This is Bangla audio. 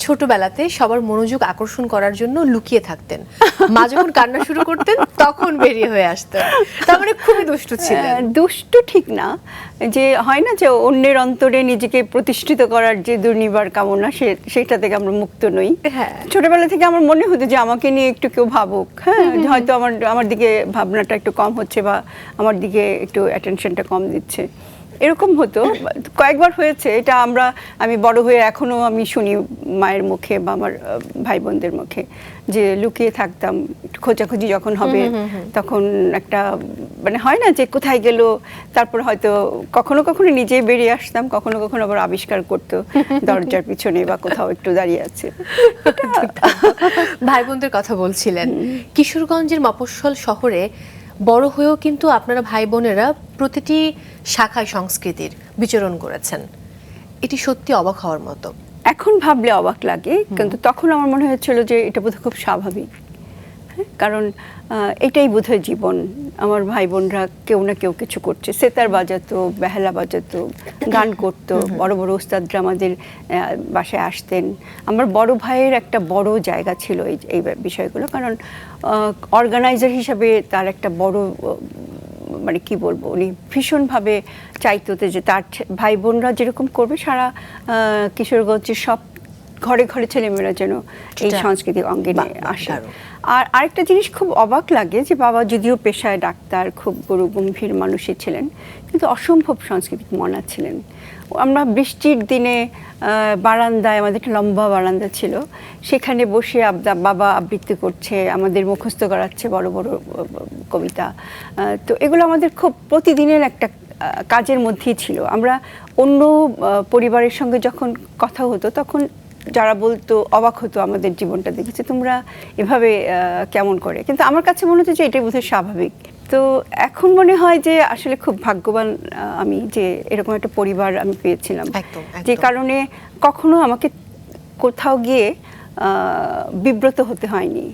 ছোটবেলাতে সবার মনোযোগ আকর্ষণ করার জন্য লুকিয়ে থাকতেন, মা যখন কান্না শুরু করতেন তখন বেরিয়ে হয়ে আসতেন, তার মানে খুবই দুষ্টু ছিলেন। দুষ্টু ঠিক না, যে হয় না যে অন্যের অন্তরে নিজেকে প্রতিষ্ঠিত করার যে দুর্নিবার কামনা, সেটা থেকে আমরা মুক্ত নই। হ্যাঁ। ছোটবেলা থেকে আমার মনে হতো যে আমাকে নিয়ে একটু কেউ ভাবুক, হ্যাঁ, হয়তো আমার দিকে ভাবনাটা একটু কম হচ্ছে বা আমার দিকে একটু অ্যাটেনশনটা কম দিচ্ছে, এরকম হতো। কয়েকবার হয়েছে এটা, আমি বড় হয়ে এখনো আমি শুনি মায়ের মুখে বা আমার ভাই বোনদের মুখে, যে লুকিয়ে থাকতাম, খোঁজাখুঁজি যখন হবে তখন একটা মানে হয় না যে কোথায় গেল, তারপর হয়তো কখনো কখনো নিজে বেরিয়ে আসতাম, কখনো কখনো আবার আবিষ্কার করতো দরজার পিছনে বা কোথাও একটু দাঁড়িয়ে আছে। ভাই বোনদের কথা বলছিলেন, কিশোরগঞ্জের মফস্বল শহরে বড় হয়েও কিন্তু আপনারা ভাই বোনেরা প্রতিটি শাখায় সংস্কৃতির বিচরণ করেছেন, এটি সত্যি অবাক হওয়ার মতো। এখন ভাবলে অবাক লাগে, কিন্তু তখন আমার মনে হয়েছিল যে এটা বোধহয় খুব স্বাভাবিক। কারণ এটাই বোধহয় জীবন। আমার ভাই বোনরা কেউ না কেউ কিছু করছে, সেতার বাজাতো, বেহালা বাজাতো, গান করতো, বড় বড় ওস্তাদরা আমাদের বাসায় আসতেন। আমার বড় ভাইয়ের একটা বড় জায়গা ছিল এই বিষয়গুলো, কারণ অর্গানাইজার হিসাবে তার একটা বড় মানে কি বলবো, উনি ভীষণভাবে চাইতো যে তার ভাই বোনরা যেরকম করবে সারা কিশোরগঞ্জের সব ঘরে ঘরে ছেলেমেয়েরা যেন এই সাংস্কৃতিক অঙ্গে আসে। আর আরেকটা জিনিস খুব অবাক লাগে যে বাবা যদিও পেশায় ডাক্তার, খুব গুরু গম্ভীর মানুষই ছিলেন, কিন্তু অসম্ভব সাংস্কৃতিক মনা ছিলেন। আমরা বৃষ্টির দিনে বারান্দায়, আমাদের একটা লম্বা বারান্দা ছিল, সেখানে বসে বাবা আবৃত্তি করছে, আমাদের মুখস্থ করাচ্ছে বড় বড় কবিতা। তো এগুলো আমাদের খুব প্রতিদিনের একটা কাজের মধ্যেই ছিল। আমরা অন্য পরিবারের সঙ্গে যখন কথা হতো তখন যারা বলতো অবাক হতো আমাদের জীবনটা দেখেছে, তোমরা এভাবে কেমন করে, কিন্তু আমার কাছে মনে হচ্ছে যে এটাই বোধহয় স্বাভাবিক। তো এখন মনে হয় যে আসলে খুব ভাগ্যবান আমি যে এরকম একটা পরিবার আমি পেয়েছিলাম, যে কারণে কখনো আমাকে কোথাও গিয়ে বিব্রত হতে হয়নি।